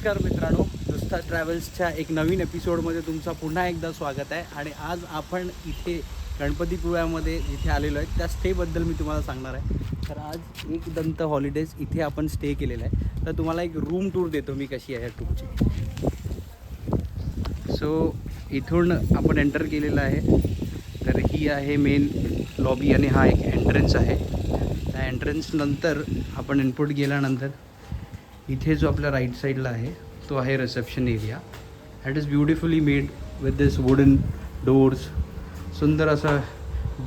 नमस्कार मित्रांनो, नुसता ट्रॅव्हल्सच्या एक नवीन एपिसोडमध्ये तुमचं पुन्हा एकदा स्वागत आहे. आणि आज आपण इथे गणपतीपुळ्यामध्ये जिथे आलेलो आहे त्या स्टेबद्दल मी तुम्हाला सांगणार आहे. तर आज एक दंत हॉलिडेज इथे आपण स्टे केलेला आहे. तर तुम्हाला एक रूम टूर देतो मी कशी आहे टूरची. सो इथून आपण एंटर केलेलं आहे. तर ही आहे मेन लॉबी आणि हा एक एंट्रन्स आहे. त्या एंट्रन्स नंतर आपण इनपुट गेल्यानंतर इथे जो आपल्या राईट साईडला आहे तो आहे reception area. That is beautifully made with this wooden doors. सुंदर असं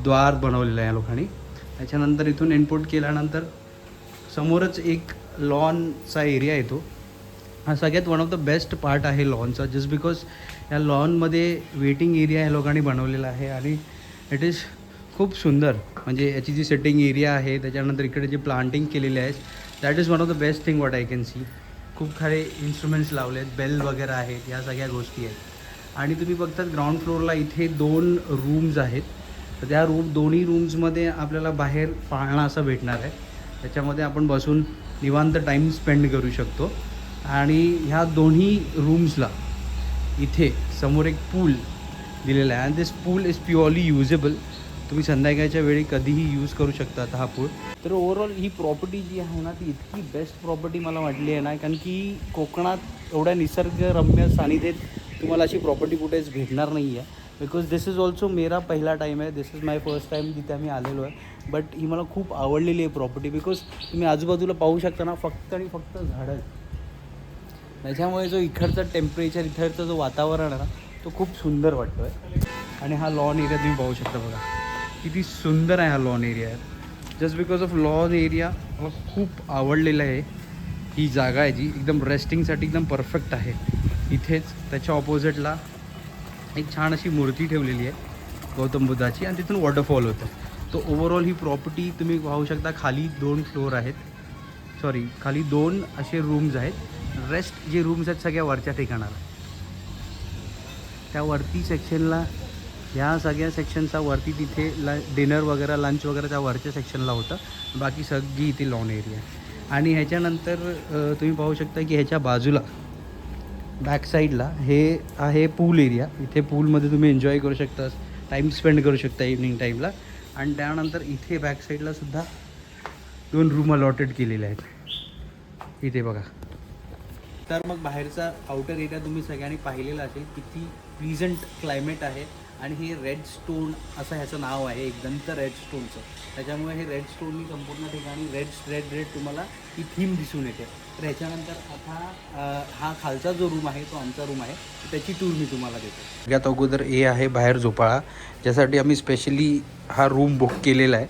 द्वार बनवलेलं आहे या लोकांनी. त्याच्यानंतर इथून इनपुट केल्यानंतर समोरच एक लॉनचा एरिया येतो. हा सगळ्यात one of the best part आहे लॉनचा, जस्ट बिकॉज या लॉनमध्ये वेटिंग एरिया या लोकांनी बनवलेला आहे आणि इट इज खूप सुंदर. म्हणजे याची जी सिटिंग एरिया आहे, त्याच्यानंतर इकडे जे प्लांटिंग केलेले आहेत, that is one of the best thing what I can see. खूप सारे इन्स्ट्रुमेंट्स लावले आहेत, बेल वगैरे आहेत, या सगळ्या गोष्टी आहेत. आणि तुम्ही बघतात ग्राउंड फ्लोअरला इथे 2 रूम्स आहेत. तर त्या दोन्ही रूम्समध्ये आपल्याला बाहेर पाळणा असं भेटणार आहे. त्याच्यामध्ये आपण बसून निवांत टाईम स्पेंड करू शकतो. आणि ह्या दोन्ही रूम्सला इथे समोर एक पूल दिलेला आहे. And this pool is purely usable. तुम्ही संध्याकाळच्या वेळी कधीही यूज करू शकता हा पूल. तर ओव्हरऑल ही प्रॉपर्टी जी आहे ना, ती इतकी बेस्ट प्रॉपर्टी मला वाटली आहे ना, कारण की कोकणात एवढ्या निसर्गरम्य सानिध्येत तुम्हाला अशी प्रॉपर्टी कुठेच भेटणार नाही आहे. बिकॉज दिस इज ऑल्सो मेरा पहिला टाईम आहे. दिस इज माय फर्स्ट टाईम जिथे आम्ही आलेलो आहे. बट ही मला खूप आवडलेली आहे प्रॉपर्टी. बिकॉज तुम्ही आजूबाजूला पाहू शकता ना, फक्त आणि फक्त झाडं. त्याच्यामुळे जो इकडचा टेम्परेचर, इकडचं जो वातावरण आहे ना, तो खूप सुंदर वाटतो आहे. आणि हा लॉन एरिया तुम्ही पाहू शकता बघा, किती सुंदर आहे हा lawn area. Just because of lawn area मला खूप आवडलेलं आहे. ही जागा आहे जी एकदम रेस्टिंगसाठी एकदम परफेक्ट आहे. इथेच त्याच्या ऑपोजिटला एक छान अशी मूर्ती ठेवलेली आहे गौतम बुद्धाची, आणि तिथून वॉटरफॉल होतं. तो ओव्हरऑल ही प्रॉपर्टी तुम्ही पाहू शकता. खाली 2 फ्लोअर आहेत, सॉरी खाली 2 असे रूम्स आहेत. रेस्ट जे रूम्स आहेत सगळ्या वरच्या ठिकाणाला. त्या वरती सेक्शनला, ह्या सगळ्या सेक्शनचा वरती तिथे डिनर वगैरे, लंच वगैरे त्या वरच्या सेक्शनला होतं. बाकी सगळी इथे लॉन एरिया. आणि ह्याच्यानंतर तुम्ही पाहू शकता की ह्याच्या बाजूला बॅक साईडला हे आहे पूल एरिया. इथे पूलमध्ये तुम्ही एन्जॉय करू शकता, टाईम स्पेंड करू शकता इव्हनिंग टाईमला. आणि त्यानंतर इथे बॅक साईडला सुद्धा 2 रूम अलॉटेड केलेले आहेत इथे बघा. तर मग बाहेरचा आउटर एरिया तुम्ही सगळ्यांनी पाहिलेला असेल, किती प्लीजंट क्लायमेट आहे. आणि हे रेड स्टोन असं ह्याचं नाव आहे, एक दंत रेड स्टोनचं. त्याच्यामुळे हे रेड स्टोननी संपूर्ण ठिकाणी रेड तुम्हाला ही थीम दिसून येते. तर ह्याच्यानंतर आता हा खालचा जो रूम आहे तो आमचा रूम आहे, त्याची टूर मी तुम्हाला देतो. सगळ्यात अगोदर हे आहे बाहेर झोपाळा, ज्यासाठी आम्ही स्पेशली हा रूम बुक केलेला आहे.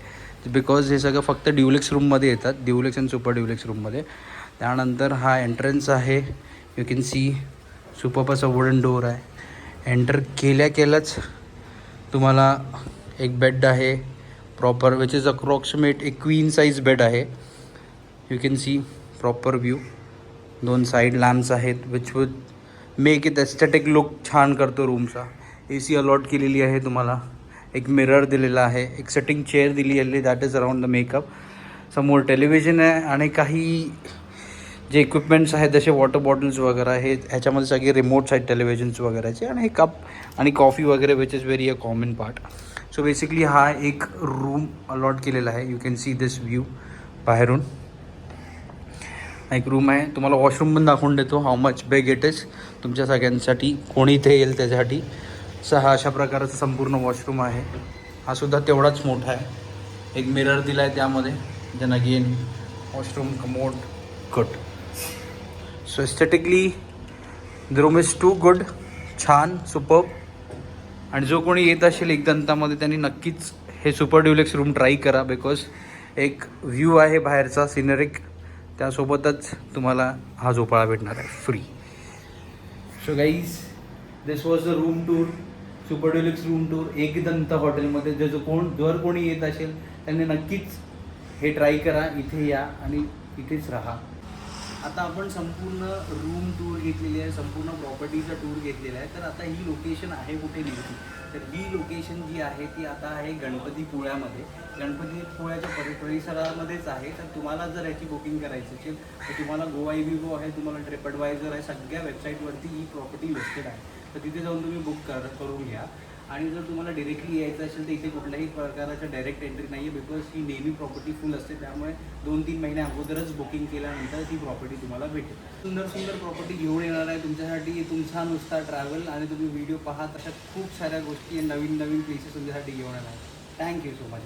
बिकॉज हे सगळं फक्त ड्युलेक्स रूममध्ये येतात, ड्युलेक्स आणि सुपर ड्युलेक्स रूममध्ये. त्यानंतर हा एंट्रन्स आहे, यू कॅन सी सुपर असा वुडन डोअर आहे. एंटर केल्याच तुम्हाला एक बेड आहे प्रॉपर, विच इज अप्रॉक्सिमेट एक क्वीन साईज बेड आहे. You can see proper view. 2 side lamps आहेत, which would make it aesthetic look छान करतो रूमचा. AC अलॉट केलेली आहे तुम्हाला. एक मिरर दिलेला आहे, एक सिटिंग चेअर दिली आहे, that is around the makeup. समोर टेलिव्हिजन आहे आणि काही जे इक्विपमेंट्स आहेत जसे वॉटर बॉटल्स वगैरे आहेत. ह्याच्यामध्ये सगळे रिमोट्स आहेत टेलिव्हिजन्स वगैरेचे, आणि हे कप आणि कॉफी वगैरे, which is very a common part. So basically हा एक रूम अलॉट केलेला आहे. You can see this view बाहेरून. एक रूम आहे. तुम्हाला वॉशरूम पण दाखवून देतो, how much big it is. तुमच्या सगळ्यांसाठी, कोणी इथे येईल त्याच्यासाठी. हा अशा प्रकारचं संपूर्ण वॉशरूम आहे. हा सुद्धा तेवढाच मोठा आहे. एक मिरर दिला आहे त्यामध्ये. Then again washroom, commode, good. So aesthetically the room is too good, छान, सुपर. आणि जो कोणी येत असेल एक दंतामध्ये त्यांनी नक्कीच हे सुपर ड्युलेक्स रूम ट्राय करा. बिकॉज एक व्ह्यू आहे बाहेरचा सिनरिक, त्यासोबतच तुम्हाला हा झोपाळा भेटणार आहे free. So guys, this was the room tour, super deluxe room tour एक दंत हॉटेलमध्ये. जर कोणी येत असेल त्यांनी नक्कीच हे ट्राय करा, इथे या आणि इथेच राहा. आता आपण संपूर्ण रूम टूर घेतलेली आहे, संपूर्ण प्रॉपर्टीचा टूर घेतलेला आहे. तर आता ही लोकेशन आहे कुठे नेमकी, तर ही लोकेशन जी आहे ती आता आहे गणपतीपुळ्यामध्ये. गणपतीपुळ्याच्या परिसरामध्येच आहे. तर तुम्हाला जर याची बुकिंग करायची असेल तर तुम्हाला गोआयबीबो आहे, तुम्हाला ट्रिपॲडवायझर आहे, सगळ्या वेबसाईटवरती ही प्रॉपर्टी लिस्टेड आहे. तर तिथे जाऊन तुम्ही बुक करून घ्या. आणि जर तुम्हाला डायरेक्टली यायचं असेल तर इथे कुठल्याही प्रकारचं डायरेक्ट एंट्री नाही आहे, बिकॉज ही नेहमी प्रॉपर्टी फुल असते. त्यामुळे 2-3 महिने अगोदरच बुकिंग केल्यानंतर ती प्रॉपर्टी तुम्हाला भेटेल. सुंदर सुंदर प्रॉपर्टी घेऊन येणार आहे तुमच्यासाठी. तुमचा नुसता ट्रॅव्हल आणि तुम्ही व्हिडिओ पाहत अशा खूप साऱ्या गोष्टी नवीन नवीन प्लेसेस तुमच्यासाठी घेऊन येणार आहे. Thank you so much.